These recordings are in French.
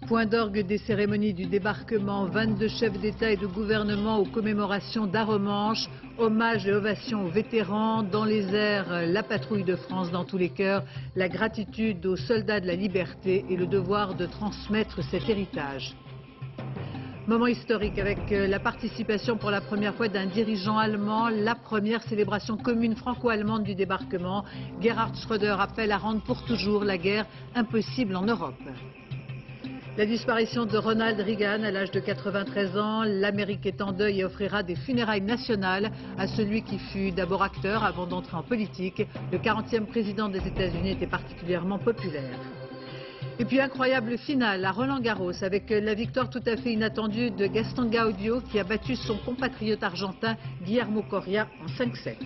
Point d'orgue des cérémonies du débarquement, 22 chefs d'État et de gouvernement aux commémorations d'Arromanches, hommages et ovations aux vétérans, dans les airs, la patrouille de France dans tous les cœurs, la gratitude aux soldats de la liberté et le devoir de transmettre cet héritage. Moment historique avec la participation pour la première fois d'un dirigeant allemand, la première célébration commune franco-allemande du débarquement. Gerhard Schröder appelle à rendre pour toujours la guerre impossible en Europe. La disparition de Ronald Reagan à l'âge de 93 ans, l'Amérique est en deuil et offrira des funérailles nationales à celui qui fut d'abord acteur avant d'entrer en politique. Le 40e président des États-Unis était particulièrement populaire. Et puis incroyable finale à Roland-Garros avec la victoire tout à fait inattendue de Gaston Gaudio qui a battu son compatriote argentin Guillermo Coria en 5-7.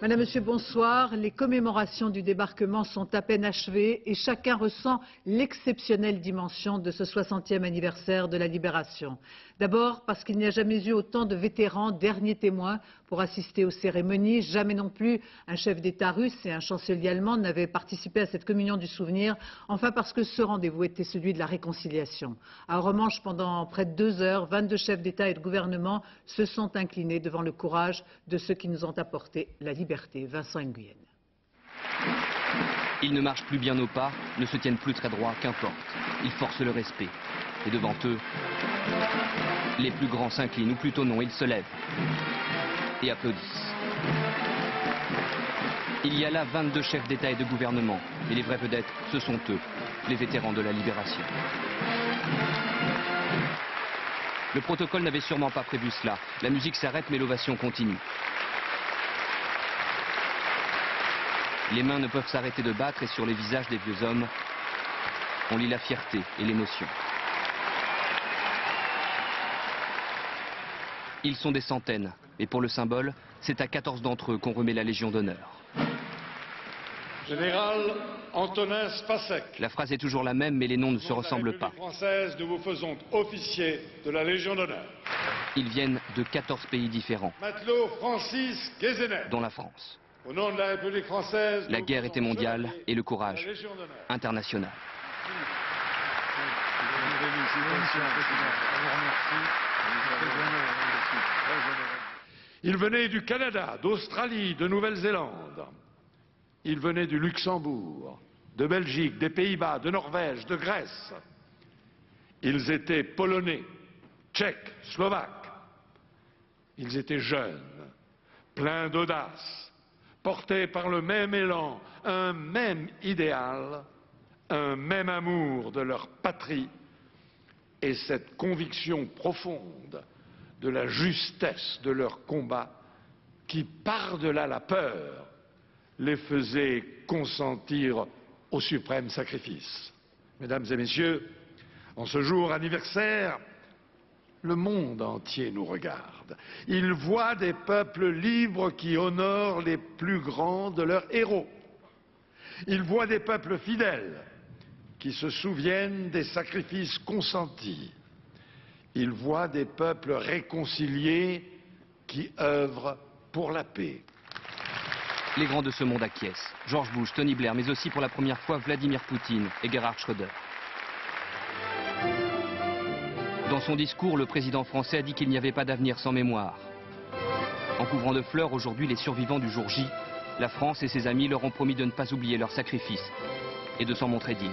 Madame, Monsieur, bonsoir. Les commémorations du débarquement sont à peine achevées et chacun ressent l'exceptionnelle dimension de ce 60e anniversaire de la Libération. D'abord parce qu'il n'y a jamais eu autant de vétérans, derniers témoins, pour assister aux cérémonies. Jamais non plus un chef d'État russe et un chancelier allemand n'avaient participé à cette communion du souvenir. Enfin parce que ce rendez-vous était celui de la réconciliation. À Arromanches, pendant près de 2 heures, 22 chefs d'État et de gouvernement se sont inclinés devant le courage de ceux qui nous ont apporté la liberté. Vincent Nguyen. Ils ne marchent plus bien au pas, ne se tiennent plus très droit, qu'importe. Ils forcent le respect. Et devant eux, les plus grands s'inclinent, ou plutôt non, ils se lèvent et applaudissent. Il y a là 22 chefs d'État et de gouvernement. Et les vraies vedettes, ce sont eux, les vétérans de la Libération. Le protocole n'avait sûrement pas prévu cela. La musique s'arrête, mais l'ovation continue. Les mains ne peuvent s'arrêter de battre et sur les visages des vieux hommes, on lit la fierté et l'émotion. Ils sont des centaines, et pour le symbole, c'est à 14 d'entre eux qu'on remet la Légion d'honneur. Général Antonin Spasek. La phrase est toujours la même, mais les noms ne se ressemblent pas. Française, nous vous faisons officier de la Légion d'honneur. Ils viennent de 14 pays différents, Matelot Francis Guézenet. dont la France. Au nom de la République française, La guerre était mondiale et le courage international. Il venait du Canada, d'Australie, de Nouvelle-Zélande. Il venait du Luxembourg, de Belgique, des Pays-Bas, de Norvège, de Grèce. Ils étaient polonais, tchèques, slovaques. Ils étaient jeunes, pleins d'audace, portés par le même élan, un même idéal, un même amour de leur patrie et cette conviction profonde de la justesse de leur combat qui, par-delà la peur, les faisait consentir au suprême sacrifice. Mesdames et messieurs, en ce jour anniversaire, le monde entier nous regarde. Il voit des peuples libres qui honorent les plus grands de leurs héros. Il voit des peuples fidèles qui se souviennent des sacrifices consentis. Il voit des peuples réconciliés qui œuvrent pour la paix. Les grands de ce monde acquiescent. George Bush, Tony Blair, mais aussi pour la première fois Vladimir Poutine et Gerhard Schröder. Dans son discours, le président français a dit qu'il n'y avait pas d'avenir sans mémoire. En couvrant de fleurs aujourd'hui les survivants du jour J, la France et ses amis leur ont promis de ne pas oublier leurs sacrifices et de s'en montrer dignes.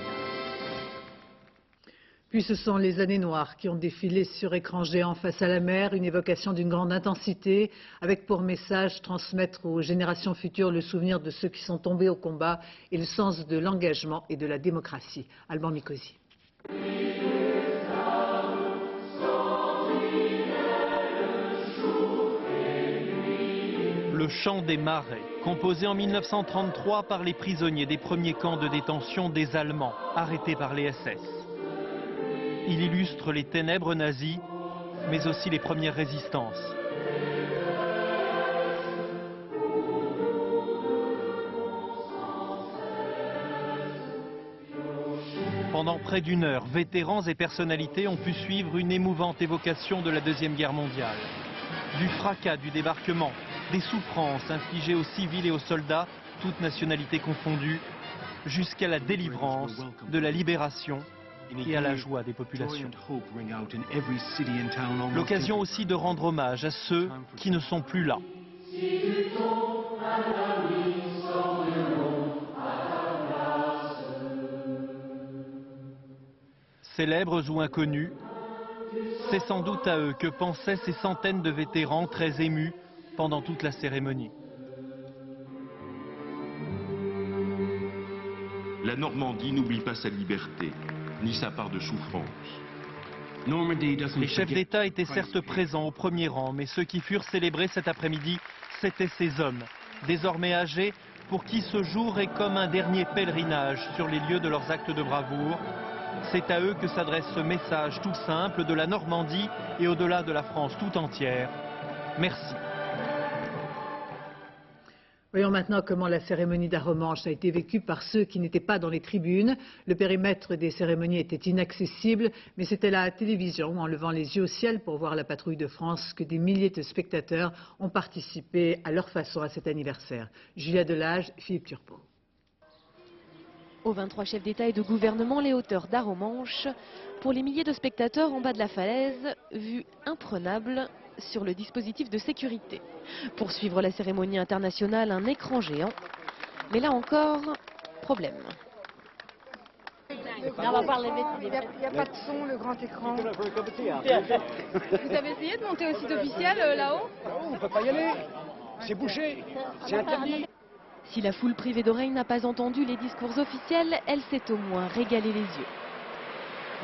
Puis ce sont les années noires qui ont défilé sur écran géant face à la mer, une évocation d'une grande intensité, avec pour message transmettre aux générations futures le souvenir de ceux qui sont tombés au combat et le sens de l'engagement et de la démocratie. Alban Mikosi. Le chant des marais, composé en 1933 par les prisonniers des premiers camps de détention des Allemands, arrêtés par les SS. Il illustre les ténèbres nazies, mais aussi les premières résistances. Pendant près d'1 heure, vétérans et personnalités ont pu suivre une émouvante évocation de la Deuxième Guerre mondiale. Du fracas du débarquement, des souffrances infligées aux civils et aux soldats, toutes nationalités confondues, jusqu'à la délivrance, de la libération et à la joie des populations. L'occasion aussi de rendre hommage à ceux qui ne sont plus là. Célèbres ou inconnus, c'est sans doute à eux que pensaient ces centaines de vétérans très émus pendant toute la cérémonie. La Normandie n'oublie pas sa liberté, ni sa part de souffrance. Les chefs d'État étaient certes présents au premier rang, mais ceux qui furent célébrés cet après-midi, c'étaient ces hommes, désormais âgés, pour qui ce jour est comme un dernier pèlerinage sur les lieux de leurs actes de bravoure. C'est à eux que s'adresse ce message tout simple de la Normandie et au-delà de la France tout entière. Merci. Voyons maintenant comment la cérémonie d'Arromanches a été vécue par ceux qui n'étaient pas dans les tribunes. Le périmètre des cérémonies était inaccessible, mais c'était à la télévision, en levant les yeux au ciel pour voir la patrouille de France, que des milliers de spectateurs ont participé à leur façon à cet anniversaire. Julia Delage, Philippe Turpot. Aux 23 chefs d'État et de gouvernement, les hauteurs d'Arromanches. Pour les milliers de spectateurs en bas de la falaise, vue imprenable sur le dispositif de sécurité. Pour suivre la cérémonie internationale, un écran géant. Mais là encore, problème. On va voir il n'y a pas de son, le grand écran. Vous avez essayé de monter au site officiel là-haut? On ne peut pas y aller, c'est bouché, c'est interdit. Si la foule privée d'oreilles n'a pas entendu les discours officiels, elle s'est au moins régalé les yeux.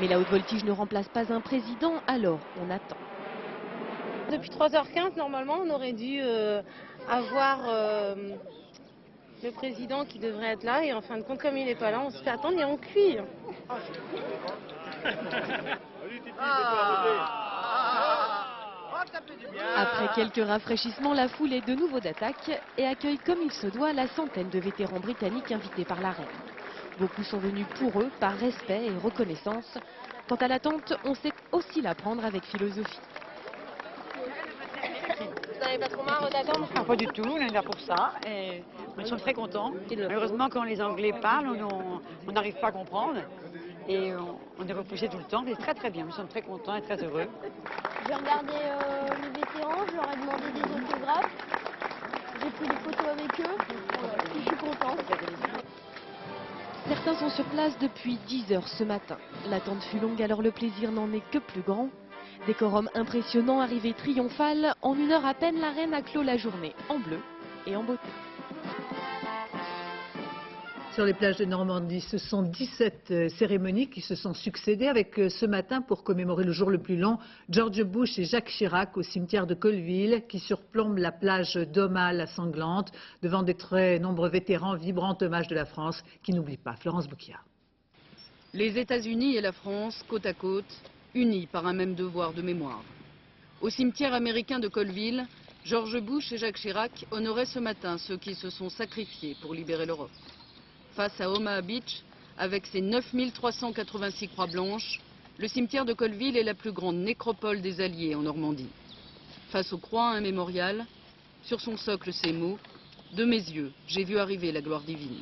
Mais la haute voltige ne remplace pas un président, alors on attend. Depuis 3h15, normalement, on aurait dû avoir le président qui devrait être là. Et en fin de compte, comme il n'est pas là, on se fait attendre et on cuit. Après quelques rafraîchissements, la foule est de nouveau d'attaque et accueille comme il se doit la centaine de vétérans britanniques invités par la reine. Beaucoup sont venus pour eux, par respect et reconnaissance. Quant à l'attente, on sait aussi la prendre avec philosophie. Vous n'avez pas trop marre d'attendre? Pas du tout, on est là pour ça. Et nous sommes très contents. Malheureusement, quand les Anglais parlent, on n'arrive pas à comprendre. Et on est repoussé tout le temps. C'est très très bien, nous sommes très contents et très heureux. J'ai regardé les vétérans, je leur ai demandé des autographes. J'ai pris des photos avec eux. Je suis contente. Certains sont sur place depuis 10 heures ce matin. L'attente fut longue, alors le plaisir n'en est que plus grand. Décorum impressionnant, arrivée triomphale. En 1 heure à peine, la reine a clos la journée en bleu et en beauté. Sur les plages de Normandie, ce sont 17 cérémonies qui se sont succédées avec ce matin, pour commémorer le jour le plus long, George Bush et Jacques Chirac au cimetière de Colville qui surplombe la plage d'Aumale la Sanglante devant de très nombreux vétérans, vibrant hommage de la France qui n'oublie pas. Florence Bouquia. Les États-Unis et la France, côte à côte, unis par un même devoir de mémoire. Au cimetière américain de Colville, George Bush et Jacques Chirac honoraient ce matin ceux qui se sont sacrifiés pour libérer l'Europe. Face à Omaha Beach, avec ses 9386 croix blanches, le cimetière de Colville est la plus grande nécropole des Alliés en Normandie. Face aux croix, un mémorial. Sur son socle, ces mots: « De mes yeux, j'ai vu arriver la gloire divine ».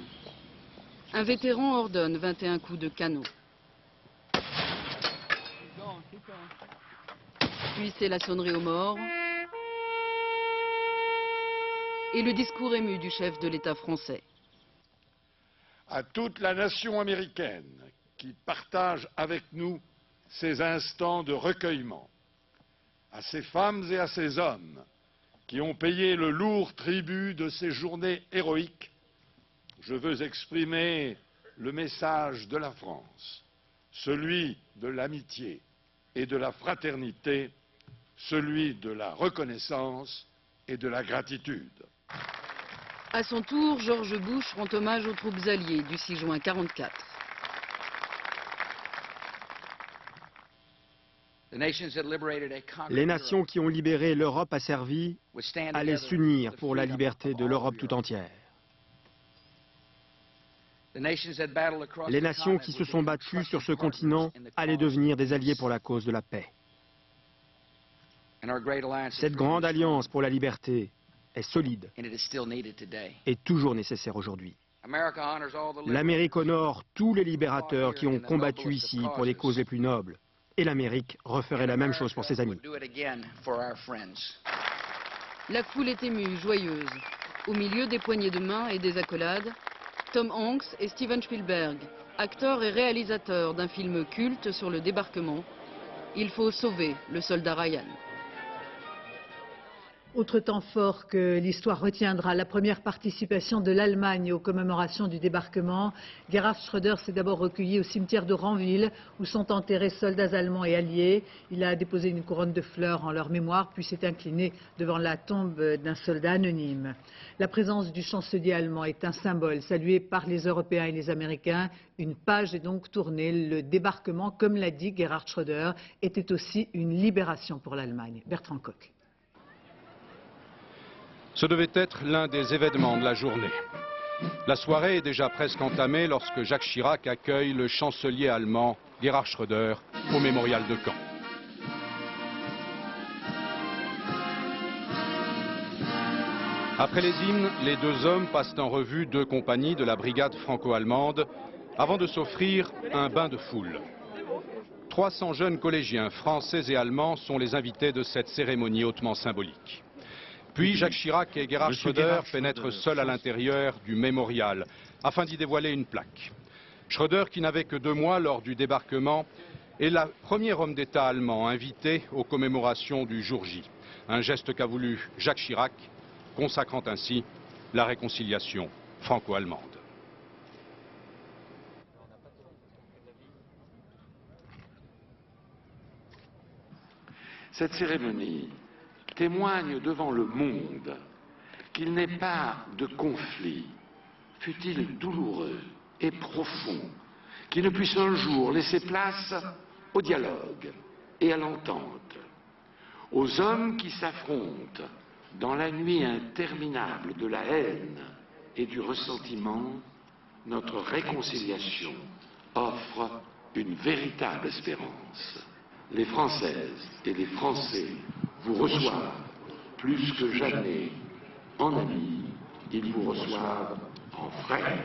Un vétéran ordonne 21 coups de canon. Puis c'est la sonnerie aux morts. Et le discours ému du chef de l'État français. À toute la nation américaine qui partage avec nous ces instants de recueillement, à ces femmes et à ces hommes qui ont payé le lourd tribut de ces journées héroïques, je veux exprimer le message de la France, celui de l'amitié et de la fraternité, celui de la reconnaissance et de la gratitude. À son tour, George Bush rend hommage aux troupes alliées du 6 juin 1944. Les nations qui ont libéré l'Europe asservie allaient s'unir pour la liberté de l'Europe tout entière. Les nations qui se sont battues sur ce continent allaient devenir des alliés pour la cause de la paix. Cette grande alliance pour la liberté est solide et toujours nécessaire aujourd'hui. L'Amérique honore tous les libérateurs qui ont combattu ici pour les causes les plus nobles. Et l'Amérique referait la même chose pour ses amis. La foule est émue, joyeuse. Au milieu des poignées de main et des accolades, Tom Hanks et Steven Spielberg, acteurs et réalisateurs d'un film culte sur le débarquement. Il faut sauver le soldat Ryan. Autre temps fort que l'histoire retiendra, la première participation de l'Allemagne aux commémorations du débarquement. Gerhard Schröder s'est d'abord recueilli au cimetière de Ranville, où sont enterrés soldats allemands et alliés. Il a déposé une couronne de fleurs en leur mémoire, puis s'est incliné devant la tombe d'un soldat anonyme. La présence du chancelier allemand est un symbole salué par les Européens et les Américains. Une page est donc tournée. Le débarquement, comme l'a dit Gerhard Schröder, était aussi une libération pour l'Allemagne. Bertrand Koch. Ce devait être l'un des événements de la journée. La soirée est déjà presque entamée lorsque Jacques Chirac accueille le chancelier allemand Gerhard Schröder au mémorial de Caen. Après les hymnes, les deux hommes passent en revue deux compagnies de la brigade franco-allemande avant de s'offrir un bain de foule. 300 jeunes collégiens français et allemands sont les invités de cette cérémonie hautement symbolique. Puis Jacques Chirac et Gerhard Schröder pénètrent seuls à l'intérieur du mémorial afin d'y dévoiler une plaque. Schröder, qui n'avait que 2 mois lors du débarquement, est le premier homme d'État allemand invité aux commémorations du jour J. Un geste qu'a voulu Jacques Chirac, consacrant ainsi la réconciliation franco-allemande. Cette cérémonie témoigne devant le monde qu'il n'est pas de conflit, fût-il douloureux et profond, qui ne puisse un jour laisser place au dialogue et à l'entente, aux hommes qui s'affrontent dans la nuit interminable de la haine et du ressentiment. Notre réconciliation offre une véritable espérance. Les Françaises et les Français vous reçoivent plus que jamais en amis, ils vous reçoivent en frères.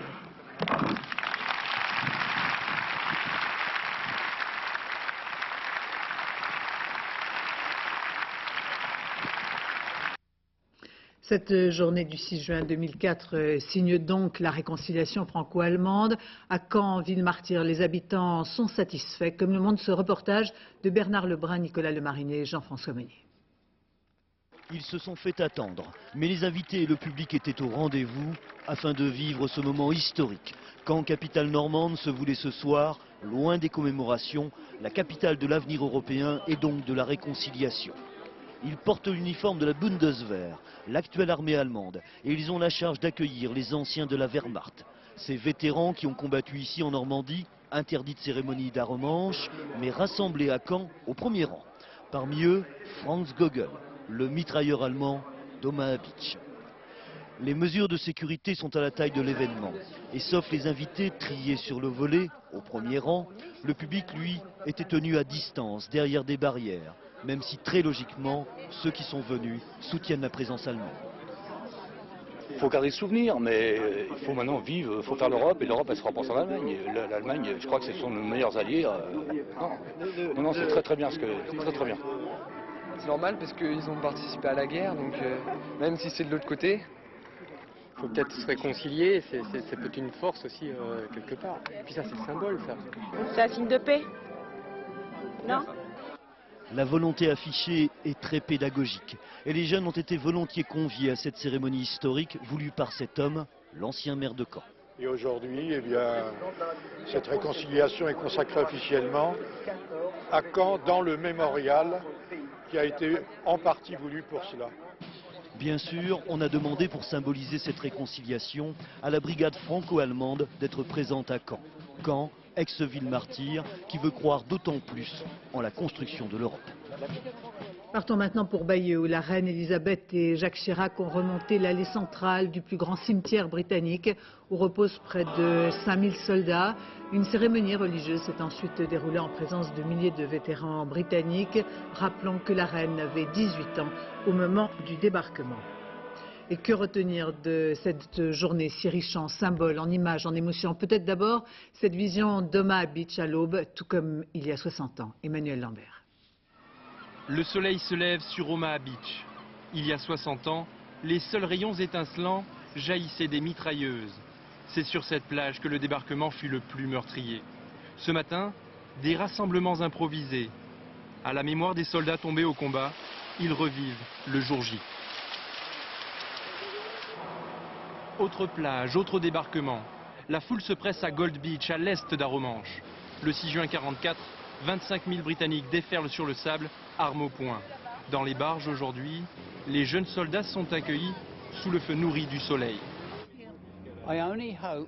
Cette journée du 6 juin 2004 signe donc la réconciliation franco-allemande. À Caen, ville martyre, les habitants sont satisfaits, comme le montre ce reportage de Bernard Lebrun, Nicolas Lemarinier et Jean-François Meunier. Ils se sont fait attendre, mais les invités et le public étaient au rendez-vous afin de vivre ce moment historique. Caen, capitale normande, se voulait ce soir, loin des commémorations, la capitale de l'avenir européen et donc de la réconciliation. Ils portent l'uniforme de la Bundeswehr, l'actuelle armée allemande, et ils ont la charge d'accueillir les anciens de la Wehrmacht. Ces vétérans qui ont combattu ici en Normandie, interdits de cérémonie d'Arromanches, mais rassemblés à Caen au premier rang. Parmi eux, Franz Gögel, le mitrailleur allemand d'Omaha Beach. Les mesures de sécurité sont à la taille de l'événement. Et sauf les invités triés sur le volet, au premier rang, le public, lui, était tenu à distance, derrière des barrières. Même si très logiquement, ceux qui sont venus soutiennent la présence allemande. Il faut garder le souvenir, mais il faut maintenant vivre, il faut faire l'Europe, et l'Europe elle se remporte en Allemagne. L'Allemagne, je crois que ce sont nos meilleurs alliés. Non, c'est très très bien, très bien. C'est normal parce qu'ils ont participé à la guerre, donc même si c'est de l'autre côté, il faut peut-être se réconcilier, c'est peut-être une force aussi quelque part. Et puis ça c'est le symbole, ça. C'est un signe de paix, non ? La volonté affichée est très pédagogique et les jeunes ont été volontiers conviés à cette cérémonie historique voulue par cet homme, l'ancien maire de Caen. Et aujourd'hui, eh bien, cette réconciliation est consacrée officiellement à Caen dans le mémorial qui a été en partie voulu pour cela. Bien sûr, on a demandé pour symboliser cette réconciliation à la brigade franco-allemande d'être présente à Caen. Caen, ex-ville martyre, qui veut croire d'autant plus en la construction de l'Europe. Partons maintenant pour Bayeux, où la reine Elisabeth et Jacques Chirac ont remonté l'allée centrale du plus grand cimetière britannique, où reposent près de 5000 soldats. Une cérémonie religieuse s'est ensuite déroulée en présence de milliers de vétérans britanniques. Rappelons que la reine avait 18 ans au moment du débarquement. Et que retenir de cette journée si riche en symboles, en images, en émotions? Peut-être d'abord cette vision d'Omaha Beach à l'aube, tout comme il y a 60 ans. Emmanuel Lambert. Le soleil se lève sur Omaha Beach. Il y a 60 ans, les seuls rayons étincelants jaillissaient des mitrailleuses. C'est sur cette plage que le débarquement fut le plus meurtrier. Ce matin, des rassemblements improvisés. À la mémoire des soldats tombés au combat, ils revivent le jour J. Autre plage, autre débarquement. La foule se presse à Gold Beach, à l'est d'Arromanches. Le 6 juin 1944, 25 000 Britanniques déferlent sur le sable, armes au poing. Dans les barges aujourd'hui, les jeunes soldats sont accueillis sous le feu nourri du soleil.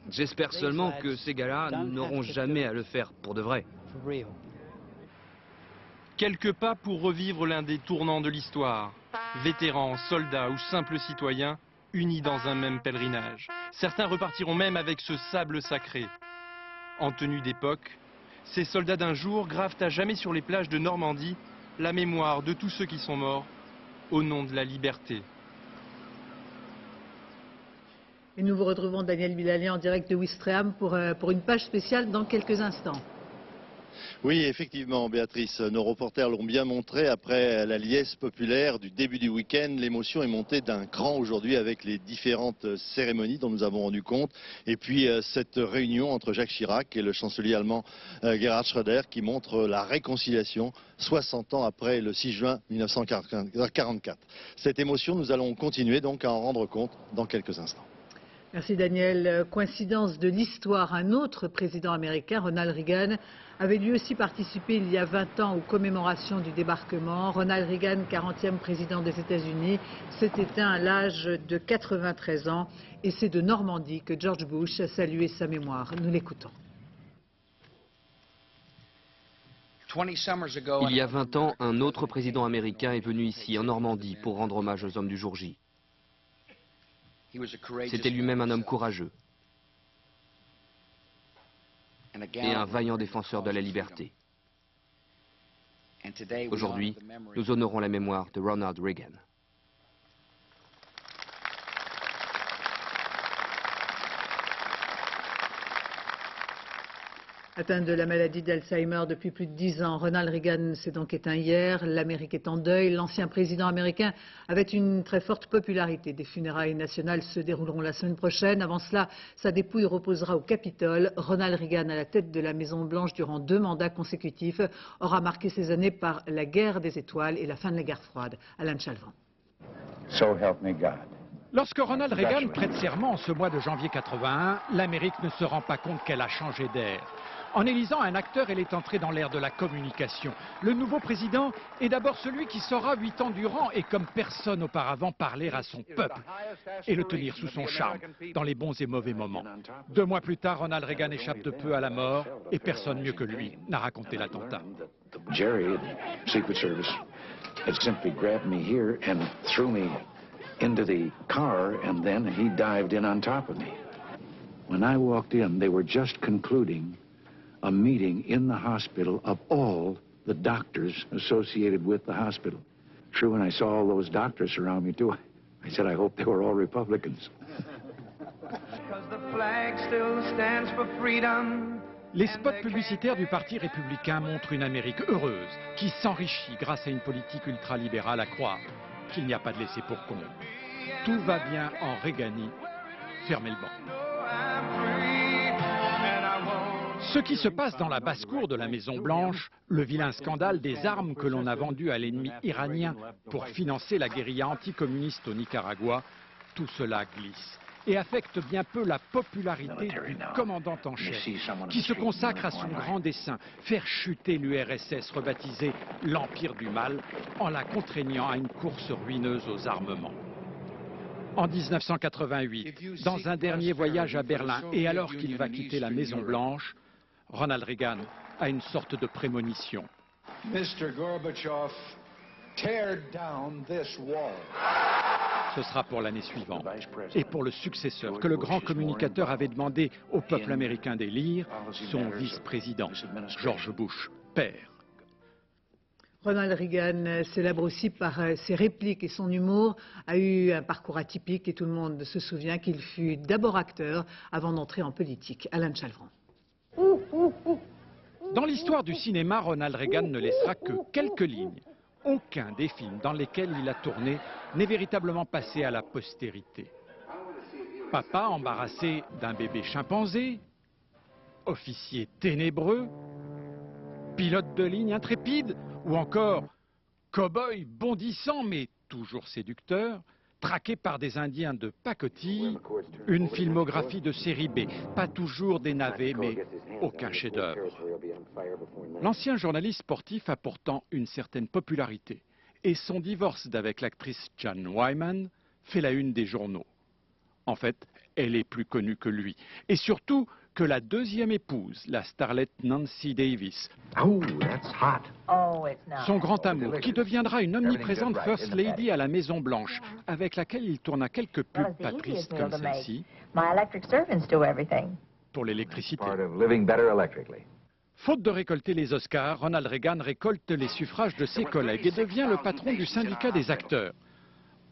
J'espère seulement que ces gars-là n'auront jamais à le faire pour de vrai. Quelques pas pour revivre l'un des tournants de l'histoire. Vétérans, soldats ou simples citoyens, unis dans un même pèlerinage. Certains repartiront même avec ce sable sacré. En tenue d'époque, ces soldats d'un jour gravent à jamais sur les plages de Normandie la mémoire de tous ceux qui sont morts au nom de la liberté. Et nous vous retrouvons, Daniel Bilali, en direct de Ouistreham pour une page spéciale dans quelques instants. Oui, effectivement, Béatrice, nos reporters l'ont bien montré. Après la liesse populaire du début du week-end, l'émotion est montée d'un cran aujourd'hui avec les différentes cérémonies dont nous avons rendu compte. Et puis cette réunion entre Jacques Chirac et le chancelier allemand Gerhard Schröder qui montre la réconciliation 60 ans après le 6 juin 1944. Cette émotion, nous allons continuer donc à en rendre compte dans quelques instants. Merci Daniel. Coïncidence de l'histoire, un autre président américain, Ronald Reagan, avait lui aussi participé il y a 20 ans aux commémorations du débarquement. Ronald Reagan, 40e président des États-Unis, s'est éteint à l'âge de 93 ans et c'est de Normandie que George Bush a salué sa mémoire. Nous l'écoutons. Il y a 20 ans, un autre président américain est venu ici, en Normandie, pour rendre hommage aux hommes du jour J. C'était lui-même un homme courageux et un vaillant défenseur de la liberté. Aujourd'hui, nous honorons la mémoire de Ronald Reagan. Atteint de la maladie d'Alzheimer depuis plus de 10 ans, Ronald Reagan s'est donc éteint hier. L'Amérique est en deuil. L'ancien président américain avait une très forte popularité. Des funérailles nationales se dérouleront la semaine prochaine. Avant cela, sa dépouille reposera au Capitole. Ronald Reagan, à la tête de la Maison-Blanche durant 2 mandats consécutifs, aura marqué ses années par la guerre des étoiles et la fin de la guerre froide. Alain Chalvan. So help me God. Lorsque Ronald Reagan prête serment en ce mois de janvier 81, l'Amérique ne se rend pas compte qu'elle a changé d'air. En élisant un acteur, elle est entrée dans l'ère de la communication. Le nouveau président est d'abord celui qui saura 8 ans durant et comme personne auparavant parler à son peuple et le tenir sous son charme dans les bons et mauvais moments. 2 mois plus tard, Ronald Reagan échappe de peu à la mort et personne mieux que lui n'a raconté l'attentat. Jerry, Secret Service, had simply grabbed me here and threw me into the car and then he dived in on top of me. When I walked in, they were just concluding a meeting in the hospital of all the doctors associated with the hospital. True, and I saw all those doctors around me too. I said, I hope they were all Republicans. Les spots publicitaires du Parti républicain montrent une Amérique heureuse qui s'enrichit grâce à une politique ultralibérale à croire qu'il n'y a pas de laisser pour compte. Tout va bien en Reaganie. Fermez le banc. Ce qui se passe dans la basse-cour de la Maison-Blanche, le vilain scandale des armes que l'on a vendues à l'ennemi iranien pour financer la guérilla anticommuniste au Nicaragua, tout cela glisse et affecte bien peu la popularité du commandant en chef, qui se consacre à son grand dessein, faire chuter l'URSS rebaptisée l'Empire du Mal, en la contraignant à une course ruineuse aux armements. En 1988, dans un dernier voyage à Berlin et alors qu'il va quitter la Maison-Blanche, Ronald Reagan a une sorte de prémonition. Mr. Gorbachev, tear down this wall. Ce sera pour l'année suivante et pour le successeur que le grand communicateur avait demandé au peuple américain d'élire, son vice-président, George Bush, père. Ronald Reagan, célèbre aussi par ses répliques et son humour, a eu un parcours atypique et tout le monde se souvient qu'il fut d'abord acteur avant d'entrer en politique. Alain Chalvran. Dans l'histoire du cinéma, Ronald Reagan ne laissera que quelques lignes. Aucun des films dans lesquels il a tourné n'est véritablement passé à la postérité. Papa embarrassé d'un bébé chimpanzé, officier ténébreux, pilote de ligne intrépide, ou encore cow-boy bondissant mais toujours séducteur, traqué par des Indiens de pacotille, une filmographie de série B, pas toujours des navets mais aucun chef-d'œuvre. L'ancien journaliste sportif a pourtant une certaine popularité et son divorce d'avec l'actrice Jan Wyman fait la une des journaux. En fait, elle est plus connue que lui et surtout que la deuxième épouse, la starlette Nancy Davis. Son grand amour, qui deviendra une omniprésente First Lady à la Maison Blanche, avec laquelle il tourna quelques pubs patristes comme celle-ci pour l'électricité. Faute de récolter les Oscars, Ronald Reagan récolte les suffrages de ses collègues et devient le patron du syndicat des acteurs.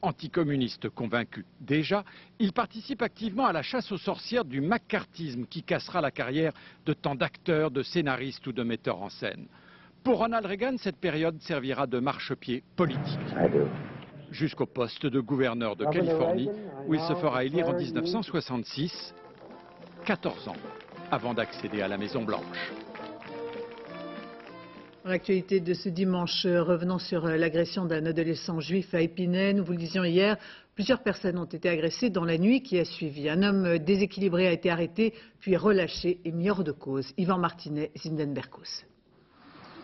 Anticommuniste convaincu déjà, il participe activement à la chasse aux sorcières du macartisme qui cassera la carrière de tant d'acteurs, de scénaristes ou de metteurs en scène. Pour Ronald Reagan, cette période servira de marchepied politique, jusqu'au poste de gouverneur de Californie, où il se fera élire en 1966, 14 ans avant d'accéder à la Maison-Blanche. Dans l'actualité de ce dimanche, revenons sur l'agression d'un adolescent juif à Épinay. Nous vous le disions hier, plusieurs personnes ont été agressées dans la nuit qui a suivi. Un homme déséquilibré a été arrêté, puis relâché et mis hors de cause. Yvan Martinet, Zindenbergos.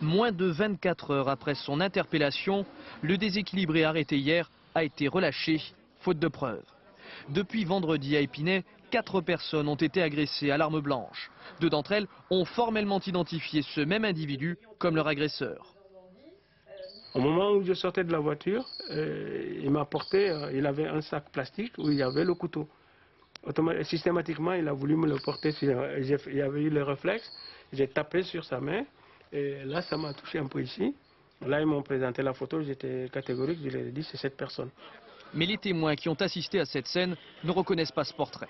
Moins de 24 heures après son interpellation, le déséquilibré arrêté hier a été relâché, faute de preuves. Depuis vendredi à Épinay, 4 personnes ont été agressées à l'arme blanche. 2 d'entre elles ont formellement identifié ce même individu comme leur agresseur. Au moment où je sortais de la voiture, il m'a porté, il avait un sac plastique où il y avait le couteau. Systématiquement, il a voulu me le porter. Il y avait eu le réflexe, j'ai tapé sur sa main et là, ça m'a touché un peu ici. Là, ils m'ont présenté la photo, j'étais catégorique, je leur ai dit c'est cette personne. Mais les témoins qui ont assisté à cette scène ne reconnaissent pas ce portrait.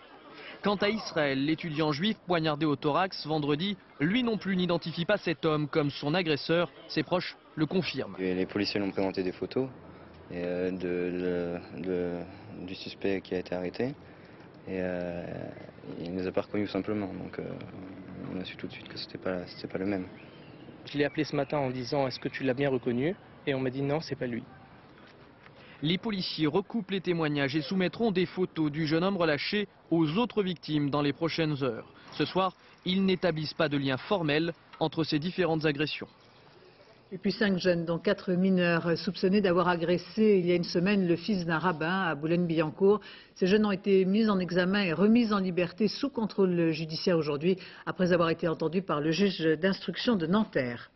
Quant à Israël, l'étudiant juif poignardé au thorax vendredi, lui non plus n'identifie pas cet homme comme son agresseur. Ses proches le confirment. Les policiers lui ont présenté des photos du suspect qui a été arrêté. Et il ne les a pas reconnus simplement. Donc on a su tout de suite que c'était pas le même. Je l'ai appelé ce matin en disant est-ce que tu l'as bien reconnu? Et on m'a dit non, c'est pas lui. Les policiers recoupent les témoignages et soumettront des photos du jeune homme relâché aux autres victimes dans les prochaines heures. Ce soir, ils n'établissent pas de lien formel entre ces différentes agressions. Et puis 5 jeunes, dont 4 mineurs, soupçonnés d'avoir agressé il y a une semaine le fils d'un rabbin à Boulogne-Billancourt. Ces jeunes ont été mis en examen et remis en liberté sous contrôle judiciaire aujourd'hui, après avoir été entendus par le juge d'instruction de Nanterre.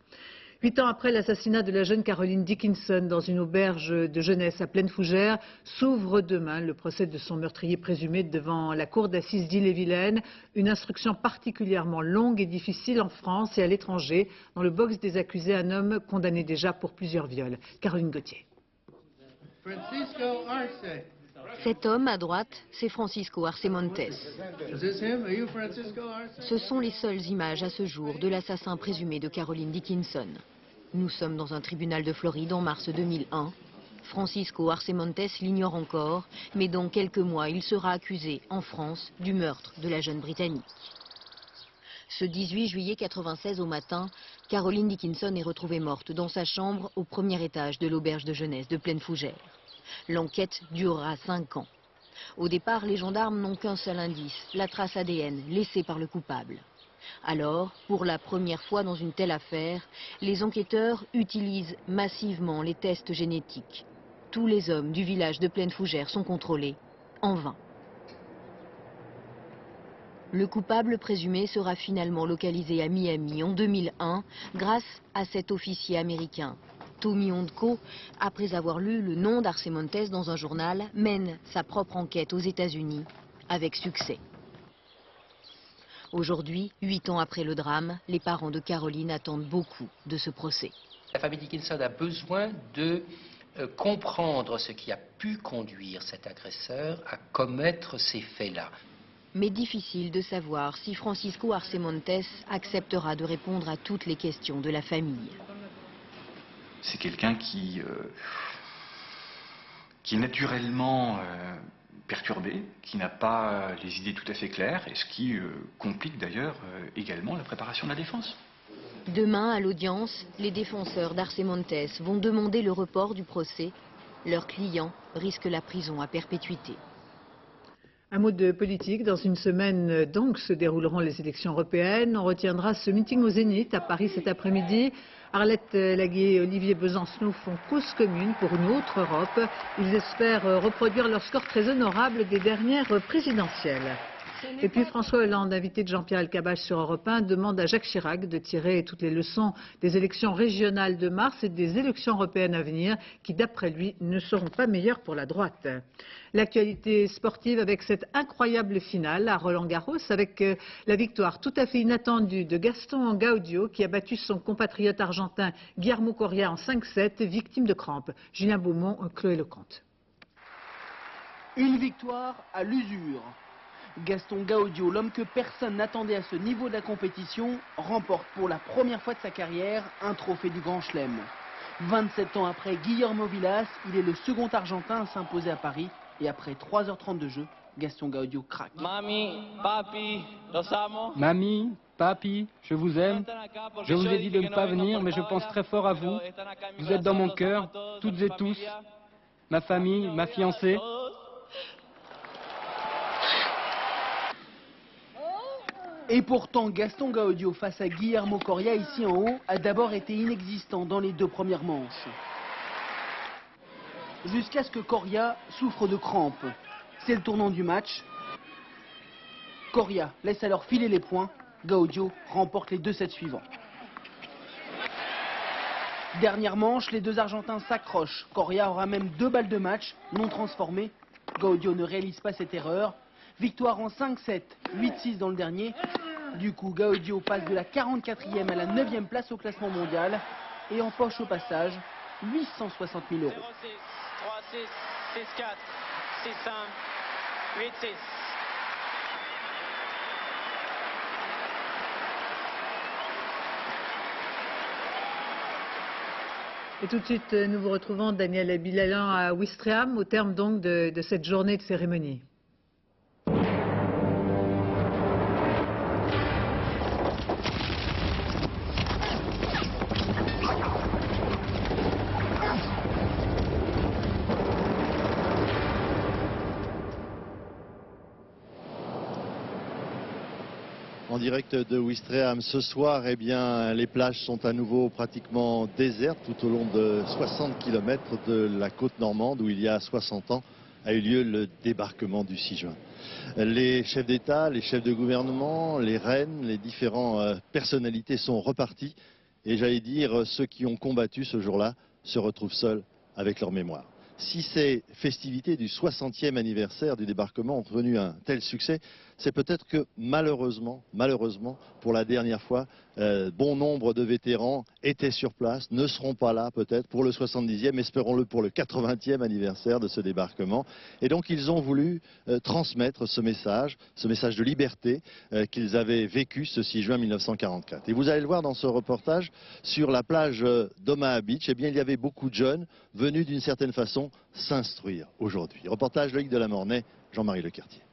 8 ans après l'assassinat de la jeune Caroline Dickinson dans une auberge de jeunesse à Plaine-Fougère, s'ouvre demain le procès de son meurtrier présumé devant la cour d'assises d'Ille-et-Vilaine. Une instruction particulièrement longue et difficile en France et à l'étranger. Dans le box des accusés, un homme condamné déjà pour plusieurs viols. Caroline Gauthier. Cet homme à droite, c'est Francisco Arce Montes. Ce sont les seules images à ce jour de l'assassin présumé de Caroline Dickinson. Nous sommes dans un tribunal de Floride en mars 2001. Francisco Arce Montes l'ignore encore, mais dans quelques mois, il sera accusé en France du meurtre de la jeune Britannique. Ce 18 juillet 1996 au matin, Caroline Dickinson est retrouvée morte dans sa chambre au premier étage de l'auberge de jeunesse de Plaine-Fougère. L'enquête durera 5 ans. Au départ, les gendarmes n'ont qu'un seul indice, la trace ADN laissée par le coupable. Alors, pour la première fois dans une telle affaire, les enquêteurs utilisent massivement les tests génétiques. Tous les hommes du village de Plaine-Fougère sont contrôlés, en vain. Le coupable présumé sera finalement localisé à Miami en 2001 grâce à cet officier américain. Tommy Ondko, après avoir lu le nom d'Arce Montes dans un journal, mène sa propre enquête aux États-Unis avec succès. Aujourd'hui, 8 ans après le drame, les parents de Caroline attendent beaucoup de ce procès. La famille Dickinson a besoin de comprendre ce qui a pu conduire cet agresseur à commettre ces faits-là. Mais difficile de savoir si Francisco Arce Montes acceptera de répondre à toutes les questions de la famille. C'est quelqu'un qui est naturellement perturbé, qui n'a pas les idées tout à fait claires, et ce qui complique d'ailleurs également la préparation de la défense. Demain, à l'audience, les défenseurs d'Arce Montes vont demander le report du procès. Leur client risque la prison à perpétuité. Un mot de politique. Dans une semaine, donc, se dérouleront les élections européennes. On retiendra ce meeting au Zénith à Paris cet après-midi. Arlette Laguier et Olivier Besancenot font cause commune pour une autre Europe. Ils espèrent reproduire leur score très honorable des dernières présidentielles. Et puis François Hollande, invité de Jean-Pierre Elkabbach sur Europe 1, demande à Jacques Chirac de tirer toutes les leçons des élections régionales de mars et des élections européennes à venir, qui d'après lui ne seront pas meilleures pour la droite. L'actualité sportive avec cette incroyable finale à Roland-Garros, avec la victoire tout à fait inattendue de Gaston Gaudio, qui a battu son compatriote argentin Guillermo Coria en 5-7, victime de crampes. Julien Beaumont, Chloé Lecomte. Une victoire à l'usure. Gaston Gaudio, l'homme que personne n'attendait à ce niveau de la compétition, remporte pour la première fois de sa carrière un trophée du Grand Chelem. 27 ans après Guillermo Vilas, il est le second Argentin à s'imposer à Paris. Et après 3h30 de jeu, Gaston Gaudio craque. Mami, papi, los amo. Mamie, papi, je vous aime. Je vous ai dit de ne pas venir, mais je pense très fort à vous. Vous êtes dans mon cœur, toutes et tous. Ma famille, ma fiancée. Et pourtant, Gaston Gaudio face à Guillermo Coria ici en haut a d'abord été inexistant dans les deux premières manches. Jusqu'à ce que Coria souffre de crampes. C'est le tournant du match. Coria laisse alors filer les points. Gaudio remporte les 2 sets suivants. Dernière manche, les deux Argentins s'accrochent. Coria aura même 2 balles de match non transformées. Gaudio ne réalise pas cette erreur. Victoire en 5-7, 8-6 dans le dernier. Du coup, Gaudio passe de la 44e à la 9e place au classement mondial et empoche au passage 860 000 €. 3-6, 6-4, 6-5, 8-6. Et tout de suite, nous vous retrouvons, Daniel Bilalan, à Ouistreham, au terme donc de cette journée de cérémonie. En direct de Ouistreham ce soir, eh bien, les plages sont à nouveau pratiquement désertes tout au long de 60 km de la côte normande où il y a 60 ans a eu lieu le débarquement du 6 juin. Les chefs d'État, les chefs de gouvernement, les reines, les différentes personnalités sont repartis et j'allais dire ceux qui ont combattu ce jour-là se retrouvent seuls avec leur mémoire. Si ces festivités du 60e anniversaire du débarquement ont connu un tel succès, c'est peut-être que malheureusement, pour la dernière fois, bon nombre de vétérans étaient sur place, ne seront pas là peut-être pour le 70e, espérons-le pour le 80e anniversaire de ce débarquement. Et donc ils ont voulu transmettre ce message de liberté qu'ils avaient vécu ce 6 juin 1944. Et vous allez le voir dans ce reportage, sur la plage d'Omaha Beach, eh bien, il y avait beaucoup de jeunes venus d'une certaine façon s'instruire aujourd'hui. Reportage Loïc Delamornay, Jean-Marie Lequertier.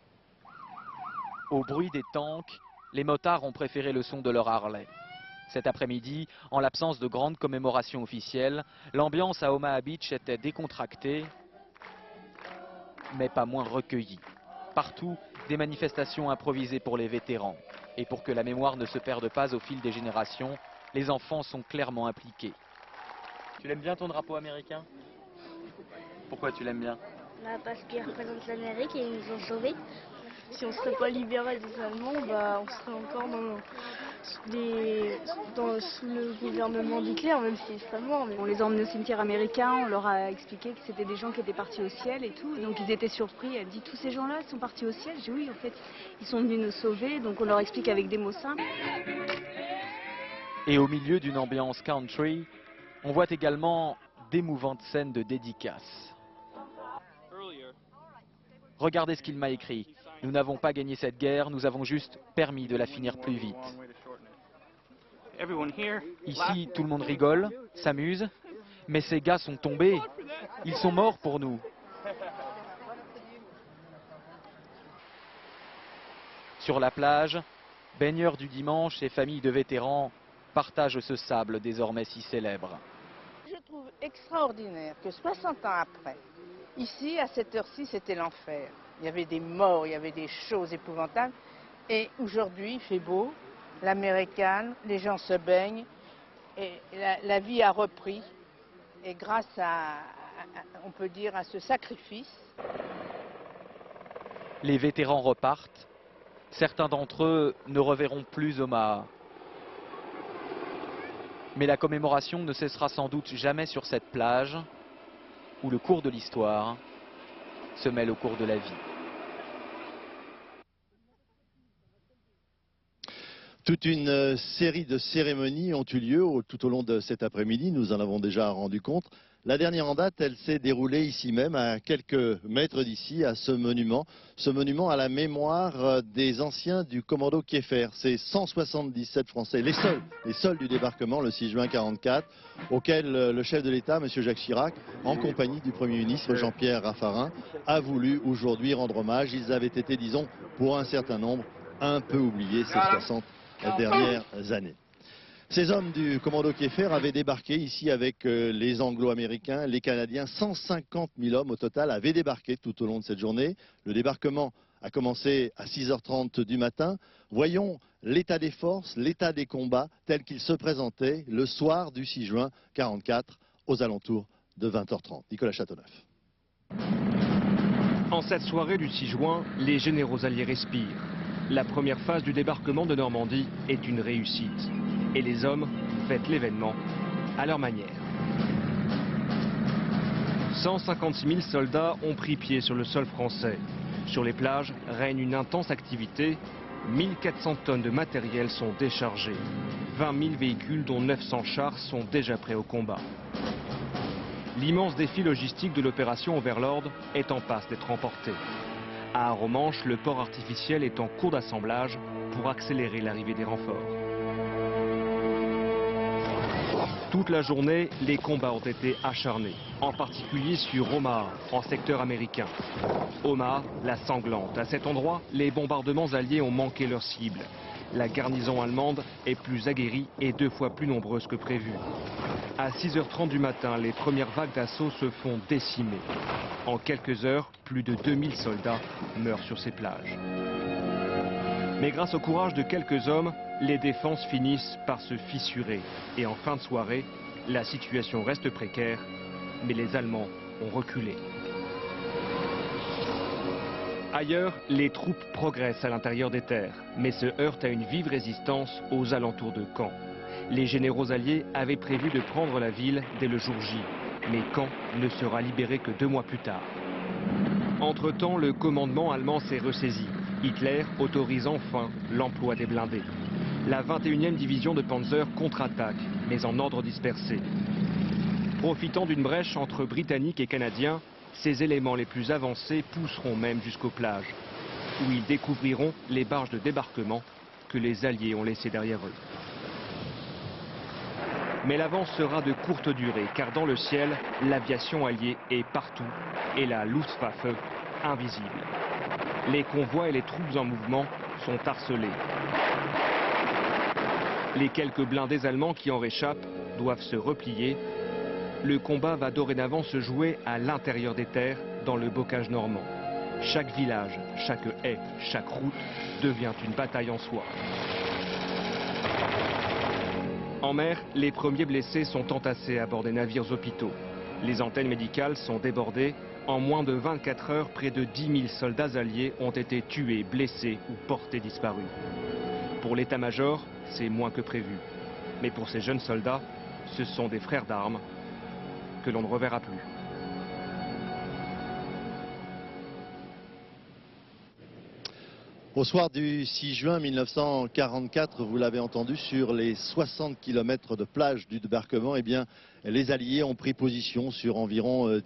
Au bruit des tanks, les motards ont préféré le son de leur Harley. Cet après-midi, en l'absence de grandes commémorations officielles, l'ambiance à Omaha Beach était décontractée, mais pas moins recueillie. Partout, des manifestations improvisées pour les vétérans. Et pour que la mémoire ne se perde pas au fil des générations, les enfants sont clairement impliqués. Tu l'aimes bien ton drapeau américain? Pourquoi tu l'aimes bien? Parce qu'il représente l'Amérique et ils nous ont sauvés. Si on ne serait pas libéré des Allemands, on serait encore sous le gouvernement d'Hitler, même s'ils seraient morts. On les a emmenés au cimetière américain, on leur a expliqué que c'était des gens qui étaient partis au ciel et tout. Donc ils étaient surpris, elle dit tous ces gens-là sont partis au ciel. J'ai dit oui, en fait, ils sont venus nous sauver, donc on leur explique avec des mots simples. Et au milieu d'une ambiance country, On voit également d'émouvantes scènes de dédicaces. Regardez ce qu'il m'a écrit. Nous n'avons pas gagné cette guerre, nous avons juste permis de la finir plus vite. Ici, tout le monde rigole, s'amuse, mais ces gars sont tombés. Ils sont morts pour nous. Sur la plage, baigneurs du dimanche et familles de vétérans partagent ce sable désormais si célèbre. Je trouve extraordinaire que 60 ans après, ici, à cette heure-ci, c'était l'enfer. Il y avait des morts, il y avait des choses épouvantables. Et aujourd'hui, il fait beau, la mer est calme, les gens se baignent, et la vie a repris. Et grâce on peut dire, à ce sacrifice. Les vétérans repartent. Certains d'entre eux ne reverront plus Omaha. Mais la commémoration ne cessera sans doute jamais sur cette plage où le cours de l'histoire se mêle au cours de la vie. Toute une série de cérémonies ont eu lieu tout au long de cet après-midi, nous en avons déjà rendu compte. La dernière en date, elle s'est déroulée ici même, à quelques mètres d'ici, à ce monument à la mémoire des anciens du commando Kieffer. C'est 177 Français, les seuls du débarquement le 6 juin 1944, auxquels le chef de l'État, M. Jacques Chirac, en compagnie du Premier ministre Jean-Pierre Raffarin, a voulu aujourd'hui rendre hommage. Ils avaient été, disons, pour un certain nombre, un peu oubliés ces 60 dernières années. Ces hommes du commando Kieffer avaient débarqué ici avec les Anglo-Américains, les Canadiens. 150 000 hommes au total avaient débarqué tout au long de cette journée. Le débarquement a commencé à 6h30 du matin. Voyons l'état des forces, l'état des combats tel qu'il se présentait le soir du 6 juin 1944 aux alentours de 20h30. Nicolas Châteauneuf. En cette soirée du 6 juin, les généraux alliés respirent. La première phase du débarquement de Normandie est une réussite. Et les hommes fêtent l'événement à leur manière. 156 000 soldats ont pris pied sur le sol français. Sur les plages règne une intense activité. 1400 tonnes de matériel sont déchargées. 20 000 véhicules, dont 900 chars, sont déjà prêts au combat. L'immense défi logistique de l'opération Overlord est en passe d'être remporté. À Arromanches, le port artificiel est en cours d'assemblage pour accélérer l'arrivée des renforts. Toute la journée, les combats ont été acharnés, en particulier sur Omaha, en secteur américain. Omaha, la sanglante. À cet endroit, les bombardements alliés ont manqué leur cible. La garnison allemande est plus aguerrie et 2 fois plus nombreuse que prévu. À 6h30 du matin, les premières vagues d'assaut se font décimer. En quelques heures, plus de 2000 soldats meurent sur ces plages. Mais grâce au courage de quelques hommes, les défenses finissent par se fissurer. Et en fin de soirée, la situation reste précaire, mais les Allemands ont reculé. Ailleurs, les troupes progressent à l'intérieur des terres, mais se heurtent à une vive résistance aux alentours de Caen. Les généraux alliés avaient prévu de prendre la ville dès le jour J, mais Caen ne sera libéré que 2 mois plus tard. Entre-temps, le commandement allemand s'est ressaisi. Hitler autorise enfin l'emploi des blindés. La 21e division de Panzer contre-attaque, mais en ordre dispersé. Profitant d'une brèche entre Britanniques et Canadiens, ces éléments les plus avancés pousseront même jusqu'aux plages, où ils découvriront les barges de débarquement que les Alliés ont laissées derrière eux. Mais l'avance sera de courte durée, car dans le ciel, l'aviation alliée est partout, et la Luftwaffe invisible. Les convois et les troupes en mouvement sont harcelés. Les quelques blindés allemands qui en réchappent doivent se replier. Le combat va dorénavant se jouer à l'intérieur des terres, dans le bocage normand. Chaque village, chaque haie, chaque route devient une bataille en soi. En mer, les premiers blessés sont entassés à bord des navires hôpitaux. Les antennes médicales sont débordées. En moins de 24 heures, près de 10 000 soldats alliés ont été tués, blessés ou portés disparus. Pour l'état-major, c'est moins que prévu. Mais pour ces jeunes soldats, ce sont des frères d'armes que l'on ne reverra plus. Au soir du 6 juin 1944, vous l'avez entendu, sur les 60 km de plage du débarquement, eh bien, les Alliés ont pris position sur environ 2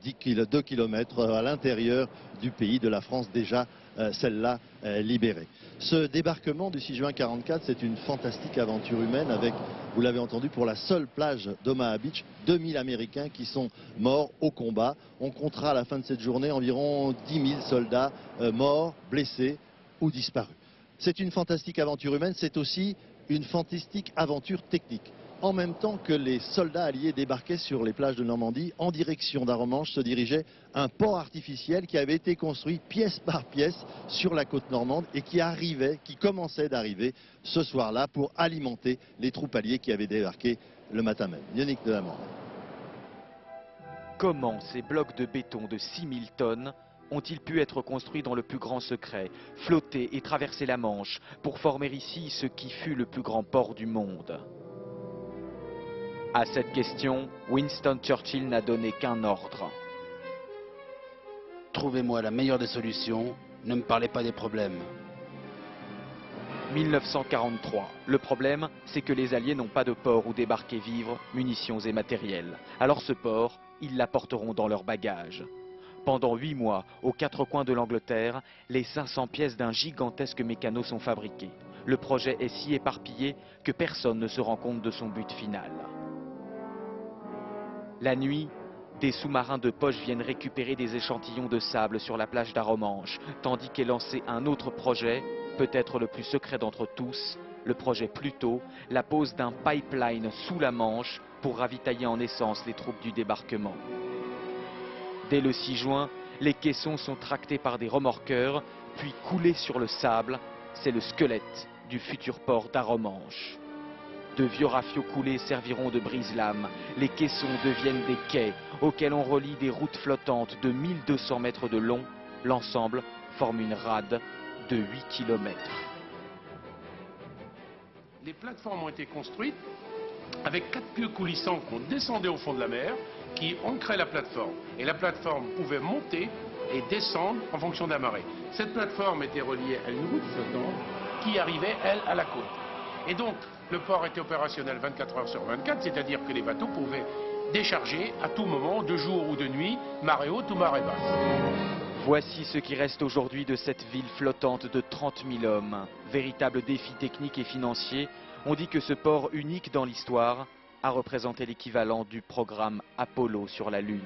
km à l'intérieur du pays de la France, déjà celle-là libérée. Ce débarquement du 6 juin 1944, c'est une fantastique aventure humaine avec, vous l'avez entendu, pour la seule plage d'Omaha Beach, 2000 Américains qui sont morts au combat. On comptera à la fin de cette journée environ 10 000 soldats morts, blessés ou disparus. C'est une fantastique aventure humaine, c'est aussi une fantastique aventure technique. En même temps que les soldats alliés débarquaient sur les plages de Normandie, en direction d'Arromanches se dirigeait un port artificiel qui avait été construit pièce par pièce sur la côte normande et qui commençait d'arriver ce soir-là pour alimenter les troupes alliées qui avaient débarqué le matin même. Yannick Delamore. Comment ces blocs de béton de 6000 tonnes ont-ils pu être construits dans le plus grand secret, flotter et traverser la Manche pour former ici ce qui fut le plus grand port du monde? À cette question, Winston Churchill n'a donné qu'un ordre. Trouvez-moi la meilleure des solutions, ne me parlez pas des problèmes. 1943. Le problème, c'est que les Alliés n'ont pas de port où débarquer vivres, munitions et matériel. Alors ce port, ils l'apporteront dans leurs bagages. Pendant 8 mois, aux 4 coins de l'Angleterre, les 500 pièces d'un gigantesque mécano sont fabriquées. Le projet est si éparpillé que personne ne se rend compte de son but final. La nuit, des sous-marins de poche viennent récupérer des échantillons de sable sur la plage d'Arromanches, tandis qu'est lancé un autre projet, peut-être le plus secret d'entre tous, le projet Pluto, la pose d'un pipeline sous la Manche pour ravitailler en essence les troupes du débarquement. Dès le 6 juin, les caissons sont tractés par des remorqueurs, puis coulés sur le sable. C'est le squelette du futur port d'Arromanches. De vieux rafiaux coulés serviront de brise-lames. Les caissons deviennent des quais auxquels on relie des routes flottantes de 1200 mètres de long. L'ensemble forme une rade de 8 km. Les plateformes ont été construites avec 4 pieux coulissants qu'on descendait au fond de la mer, qui ancraient la plateforme. Et la plateforme pouvait monter et descendre en fonction de la marée. Cette plateforme était reliée à une route flottante qui arrivait, elle, à la côte. Et donc, le port était opérationnel 24 heures sur 24, c'est-à-dire que les bateaux pouvaient décharger à tout moment, de jour ou de nuit, marée haute ou marée basse. Voici ce qui reste aujourd'hui de cette ville flottante de 30 000 hommes. Véritable défi technique et financier, on dit que ce port unique dans l'histoire a représenté l'équivalent du programme Apollo sur la Lune.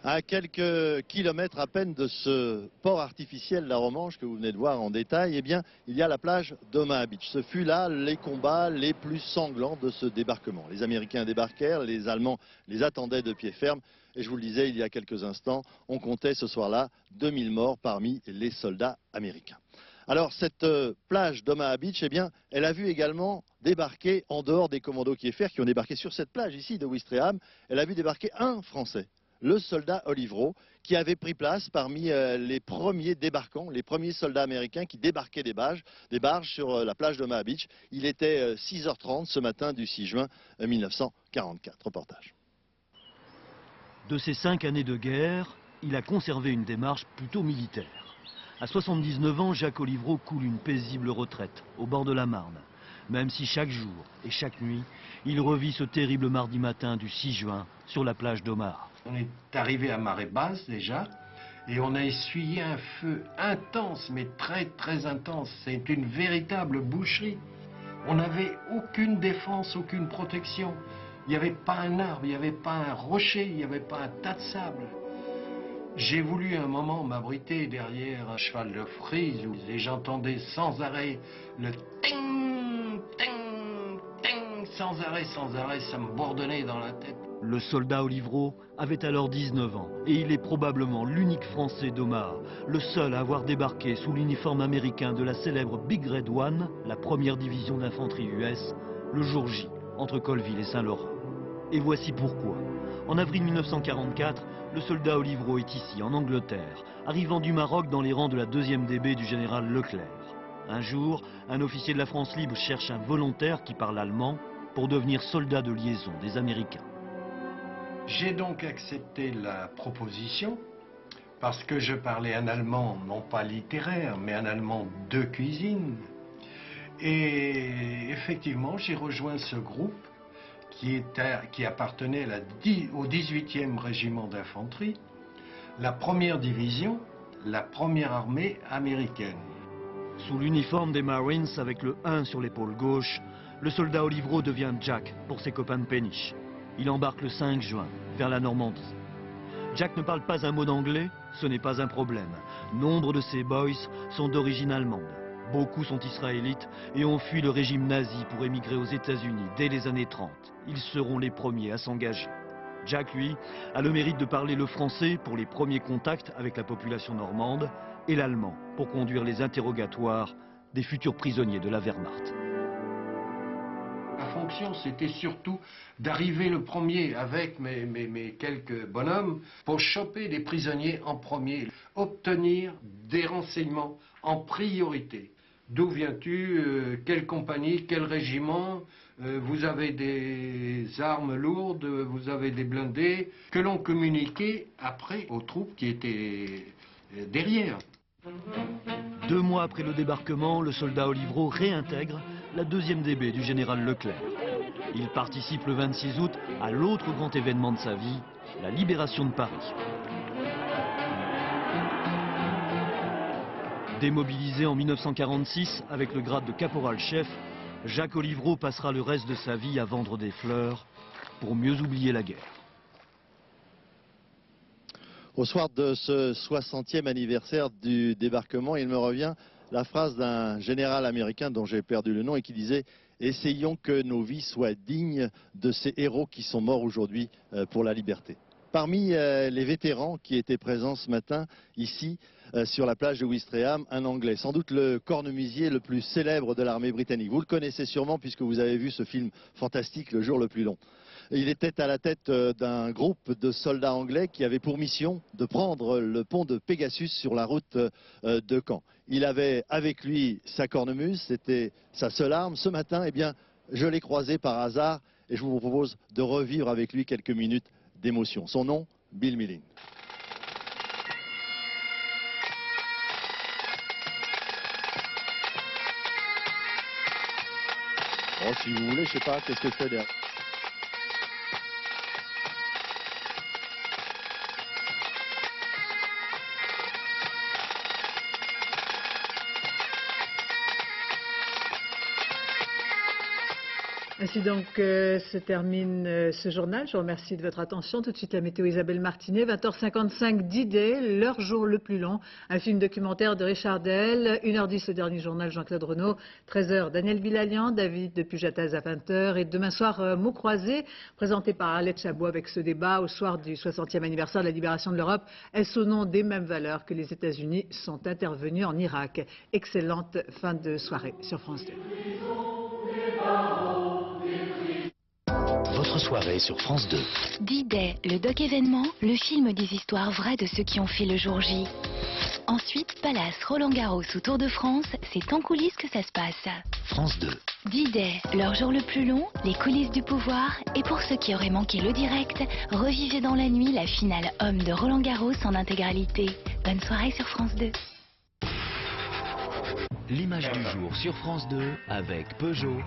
À quelques kilomètres à peine de ce port artificiel d'Arromanches que vous venez de voir en détail, eh bien, il y a la plage d'Omaha Beach. Ce fut là les combats les plus sanglants de ce débarquement. Les Américains débarquèrent, les Allemands les attendaient de pied ferme. Et je vous le disais il y a quelques instants, on comptait ce soir-là 2000 morts parmi les soldats américains. Alors cette plage d'Omaha Beach, eh bien, elle a vu également débarquer, en dehors des commandos Kieffer qui ont débarqué sur cette plage ici de Ouistreham, elle a vu débarquer un Français, le soldat Olivreau, qui avait pris place parmi les premiers débarquants, les premiers soldats américains qui débarquaient des barges sur la plage d'Omaha Beach. Il était 6h30 ce matin du 6 juin 1944. Reportage. De ces 5 années de guerre, il a conservé une démarche plutôt militaire. À 79 ans, Jacques Olivreau coule une paisible retraite au bord de la Marne, même si chaque jour et chaque nuit, il revit ce terrible mardi matin du 6 juin sur la plage d'Omaha. On est arrivé à marée basse déjà et on a essuyé un feu intense, mais très très intense. C'est une véritable boucherie. On n'avait aucune défense, aucune protection. Il n'y avait pas un arbre, il n'y avait pas un rocher, il n'y avait pas un tas de sable. J'ai voulu un moment m'abriter derrière un cheval de frise et j'entendais sans arrêt le ting, ting, ting, sans arrêt, ça me bourdonnait dans la tête. Le soldat Olivreau avait alors 19 ans et il est probablement l'unique Français d'Omaha, le seul à avoir débarqué sous l'uniforme américain de la célèbre Big Red One, la première division d'infanterie US, le jour J, entre Colville et Saint-Laurent. Et voici pourquoi. En avril 1944, le soldat Olivreau est ici, en Angleterre, arrivant du Maroc dans les rangs de la 2e DB du général Leclerc. Un jour, un officier de la France libre cherche un volontaire qui parle allemand pour devenir soldat de liaison des Américains. J'ai donc accepté la proposition parce que je parlais un allemand, non pas littéraire, mais un allemand de cuisine. Et effectivement, j'ai rejoint ce groupe qui appartenait au 18e régiment d'infanterie, la première division, la première armée américaine. Sous l'uniforme des Marines avec le 1 sur l'épaule gauche, le soldat Olivreau devient Jack pour ses copains de péniche. Il embarque le 5 juin vers la Normandie. Jack ne parle pas un mot d'anglais, ce n'est pas un problème. Nombre de ses boys sont d'origine allemande. Beaucoup sont israélites et ont fui le régime nazi pour émigrer aux États-Unis dès les années 30. Ils seront les premiers à s'engager. Jack, lui, a le mérite de parler le français pour les premiers contacts avec la population normande et l'allemand pour conduire les interrogatoires des futurs prisonniers de la Wehrmacht. La fonction, c'était surtout d'arriver le premier avec mes quelques bonhommes pour choper les prisonniers en premier, obtenir des renseignements en priorité. D'où viens-tu? Quelle compagnie? Quel régiment? Vous avez des armes lourdes? Vous avez des blindés? Que l'on communiquait après aux troupes qui étaient derrière. 2 mois après le débarquement, le soldat Olivreau réintègre la 2e DB du général Leclerc. Il participe le 26 août à l'autre grand événement de sa vie, la libération de Paris. Démobilisé en 1946 avec le grade de caporal-chef, Jacques Olivreau passera le reste de sa vie à vendre des fleurs pour mieux oublier la guerre. Au soir de ce 60e anniversaire du débarquement, il me revient la phrase d'un général américain dont j'ai perdu le nom et qui disait « Essayons que nos vies soient dignes de ces héros qui sont morts aujourd'hui pour la liberté ». Parmi les vétérans qui étaient présents ce matin, ici, sur la plage de Ouistreham, un Anglais, sans doute le cornemusier le plus célèbre de l'armée britannique. Vous le connaissez sûrement puisque vous avez vu ce film fantastique, Le jour le plus long. Il était à la tête d'un groupe de soldats anglais qui avait pour mission de prendre le pont de Pegasus sur la route de Caen. Il avait avec lui sa cornemuse, c'était sa seule arme. Ce matin, eh bien, je l'ai croisé par hasard et je vous propose de revivre avec lui quelques minutes d'émotion. Son nom, Bill Millin. Oh, si vous voulez, je sais pas, qu'est-ce que je fais derrière? Ainsi donc se termine ce journal. Je vous remercie de votre attention. Tout de suite la météo Isabelle Martinet, 20h55 D-Day, leur jour le plus long. Un film documentaire de Richard Dell, 1h10 le dernier journal Jean-Claude Renaud, 13h Daniel Bilalian, David de Pujataz à 20h et demain soir mots croisés, présenté par Arlette Chabot avec ce débat au soir du 60e anniversaire de la libération de l'Europe. Est-ce au nom des mêmes valeurs que les États-Unis sont intervenus en Irak? Excellente fin de soirée sur France 2. Votre soirée sur France 2. D-Day, le doc événement, le film des histoires vraies de ceux qui ont fait le jour J. Ensuite, Palace, Roland-Garros ou Tour de France, c'est en coulisses que ça se passe. France 2. D-Day, leur jour le plus long, les coulisses du pouvoir. Et pour ceux qui auraient manqué le direct, revivez dans la nuit la finale homme de Roland-Garros en intégralité. Bonne soirée sur France 2. L'image du jour sur France 2 avec Peugeot.